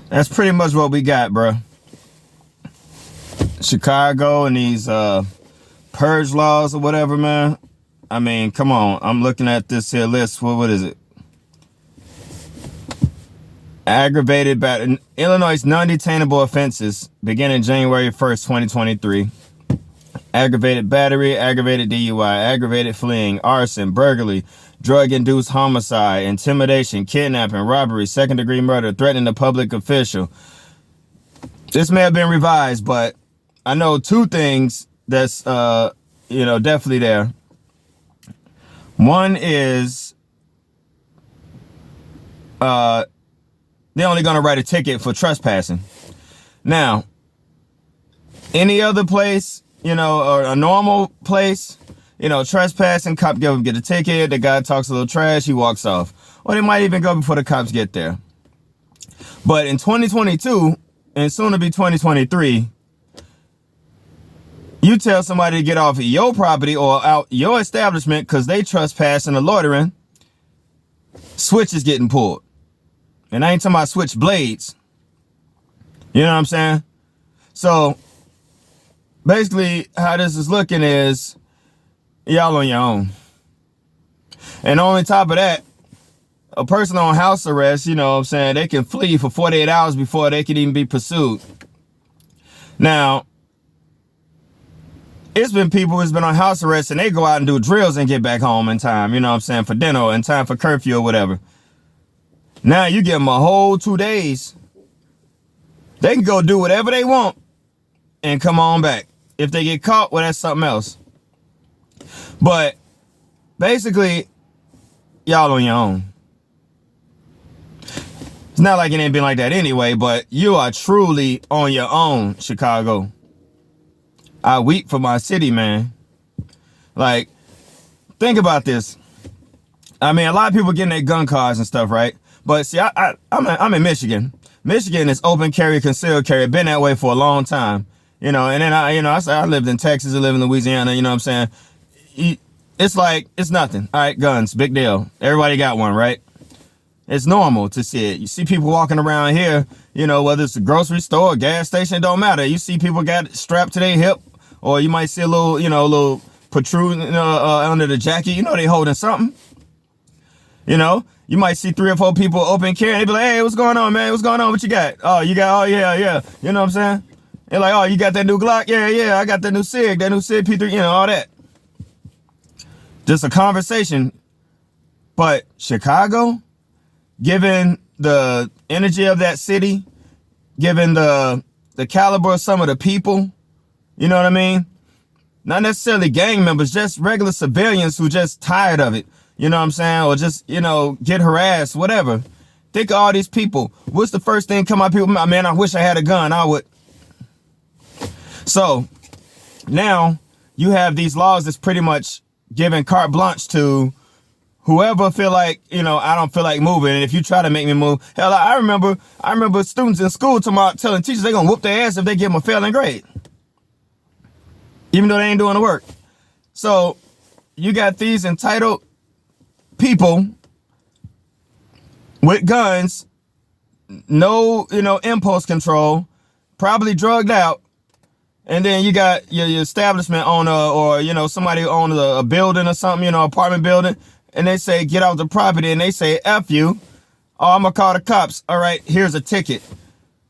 That's pretty much what we got, bro. Chicago and these purge laws or whatever, man. I mean, come on. I'm looking at this here list. What is it? Aggravated battery. Illinois' non-detainable offenses beginning January 1st, 2023. Aggravated battery, aggravated DUI, aggravated fleeing, arson, burglary, drug-induced homicide, intimidation, kidnapping, robbery, second-degree murder, threatening a public official. This may have been revised, but I know two things that's, definitely there. One is they're only going to write a ticket for trespassing. Now, any other place, or a normal place, trespassing, cop get a ticket, the guy talks a little trash, he walks off. Or they might even go before the cops get there. But in 2022, and soon to be 2023, you tell somebody to get off your property or out your establishment because they trespassing or loitering, switch is getting pulled. And I ain't talking about switch blades. You know what I'm saying? So basically how this is looking is y'all on your own. And on top of that, a person on house arrest, they can flee for 48 hours before they can even be pursued. Now, it's been people who's been on house arrest and they go out and do drills and get back home in time, for dinner or in time for curfew or whatever. Now you give them a whole 2 days. They can go do whatever they want and come on back. If they get caught, well, that's something else. But basically, y'all on your own. It's not like it ain't been like that anyway, but you are truly on your own, Chicago. I weep for my city, man. Like, think about this. I mean, a lot of people getting their gun cards and stuff, right? But see, I'm in Michigan. Michigan is open carry, concealed carry. Been that way for a long time. And then I lived in Texas, I live in Louisiana, you know what I'm saying? It's like, it's nothing. All right, guns, big deal. Everybody got one, right? It's normal to see it. You see people walking around here, whether it's a grocery store, a gas station, it don't matter. You see people got it strapped to their hip, or you might see a little protruding under the jacket. They holding something. You might see 3 or 4 people open carry, and they be like, hey, what's going on, man? What's going on? What you got? Oh, yeah. You know what I'm saying? They're like, oh, you got that new Glock? Yeah, I got that new SIG P3, all that. Just a conversation. But Chicago, given the energy of that city, given the caliber of some of the people, you know what I mean? Not necessarily gang members, just regular civilians who just tired of it, you know what I'm saying? Or just, get harassed, whatever. Think of all these people. What's the first thing come out? People, man, I wish I had a gun. I would. So now you have these laws that's pretty much giving carte blanche to whoever feel like, I don't feel like moving. And if you try to make me move, hell, I remember students in school telling teachers they're going to whoop their ass if they give them a failing grade, even though they ain't doing the work. So you got these entitled people with guns, no, impulse control, probably drugged out. And then you got your establishment owner or, somebody who owns a building or something, apartment building. And they say, get off the property. And they say, F you. Oh, I'm going to call the cops. All right, here's a ticket.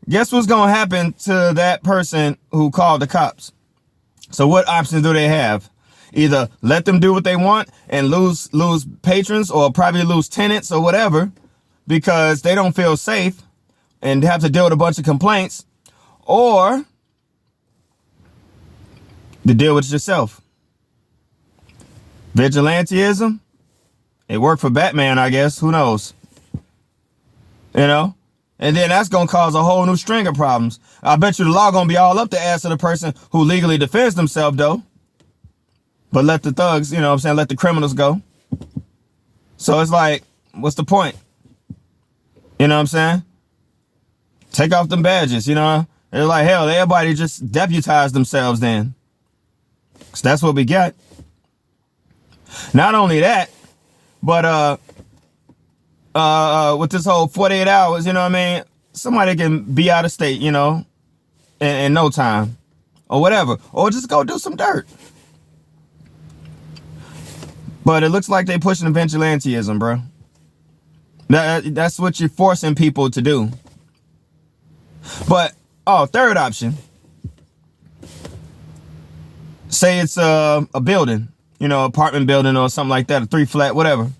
Guess what's going to happen to that person who called the cops? So what options do they have? Either let them do what they want and lose patrons or probably lose tenants or whatever because they don't feel safe and have to deal with a bunch of complaints, or to deal with it yourself. Vigilantism. It worked for Batman, I guess. Who knows? And then that's going to cause a whole new string of problems. I bet you the law going to be all up the ass of the person who legally defends themselves, though. But let the thugs, let the criminals go. So it's like, what's the point? You know what I'm saying? Take off them badges, They're like, hell, everybody just deputize themselves then. 'Cause that's what we got. Not only that, but with this whole 48 hours, somebody can be out of state, you know, in no time or whatever, or just go do some dirt. But it looks like they pushing vigilantism, bro. That's what you're forcing people to do. But, third option. Say it's a building, you know, apartment building or something like that, a 3-flat, whatever.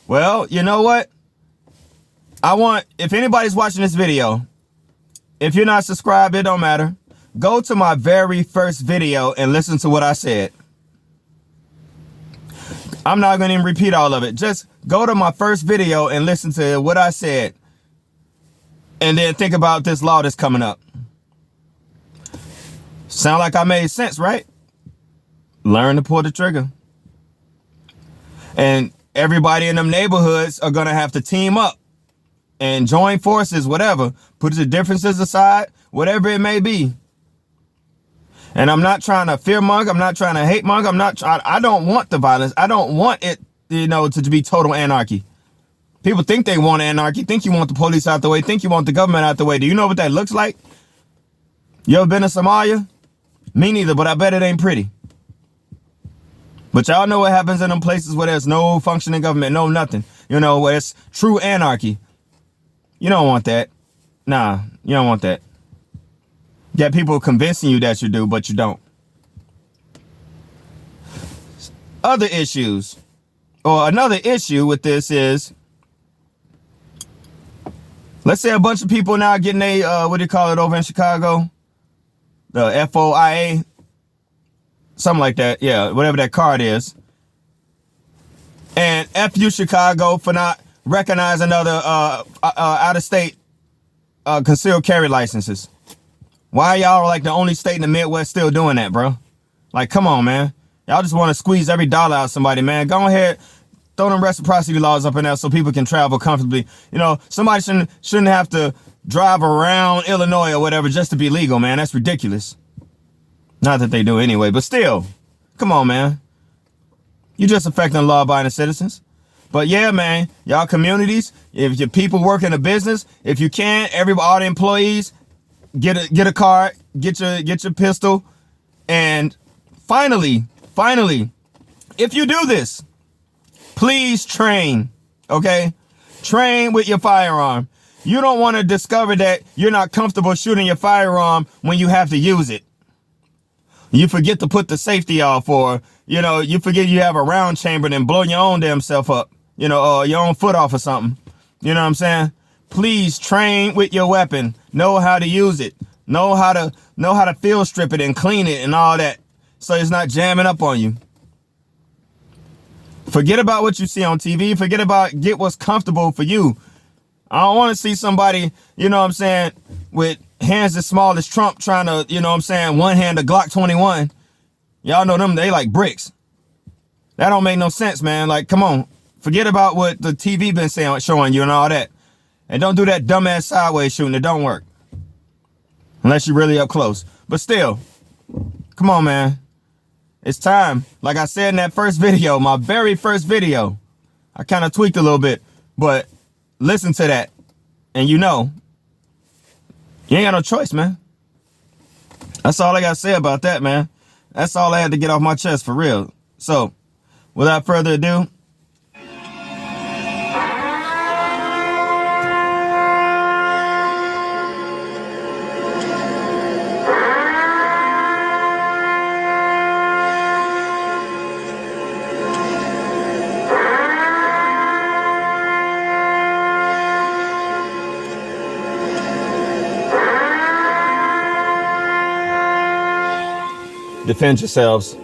Well, you know what? If anybody's watching this video, if you're not subscribed, it don't matter. Go to my very first video and listen to what I said. I'm not going to even repeat all of it. Just go to my first video and listen to what I said. And then think about this law that's coming up. Sound like I made sense, right? Learn to pull the trigger. And everybody in them neighborhoods are going to have to team up and join forces, whatever. Put the differences aside, whatever it may be. And I'm not trying to fearmonger. I'm not trying to hate monger. I don't want the violence. I don't want it, you know, to be total anarchy. People think they want anarchy, think you want the police out the way, think you want the government out the way. Do you know what that looks like? You ever been to Somalia? Me neither, but I bet it ain't pretty. But y'all know what happens in them places where there's no functioning government, no nothing. You know, where it's true anarchy. You don't want that. Nah, you don't want that. Get people convincing you that you do, but you don't. Other issues, or another issue with this is, let's say a bunch of people now getting what do you call it over in Chicago? The FOIA, something like that. Yeah, whatever that card is. And F you Chicago for not recognizing other out-of-state concealed carry licenses. Why y'all like the only state in the Midwest still doing that, bro? Like, come on, man. Y'all just want to squeeze every dollar out of somebody, man. Go ahead, throw them reciprocity laws up in there so people can travel comfortably. You know, somebody shouldn't have to drive around Illinois or whatever just to be legal, man. That's ridiculous. Not that they do anyway, but still, come on, man. You just affecting law-abiding citizens. But yeah, man, y'all communities, if your people work in a business, if you can, all the employees, get a card, get your pistol, and finally, if you do this, please train, okay? Train with your firearm. You don't want to discover that you're not comfortable shooting your firearm when you have to use it. You forget to put the safety off, or, you know, you forget you have a round chamber and blow your own damn self up, you know, your own foot off or something. You know what I'm saying? Please train with your weapon. Know how to use it. Know how to field strip it and clean it and all that, so it's not jamming up on you. Forget about what you see on TV. Get what's comfortable for you. I don't want to see somebody, you know what I'm saying, with hands as small as Trump trying to, you know what I'm saying, one hand a Glock 21. Y'all know them, they like bricks. That don't make no sense, man. Like, come on. Forget about what the TV been showing you and all that. And don't do that dumbass sideways shooting. It don't work. Unless you're really up close. But still, come on, man. It's time. Like I said in that first video, my very first video, I kind of tweaked a little bit, but listen to that. And you know, you ain't got no choice, man. That's all I got to say about that, man. That's all I had to get off my chest for real. So, without further ado, defend yourselves.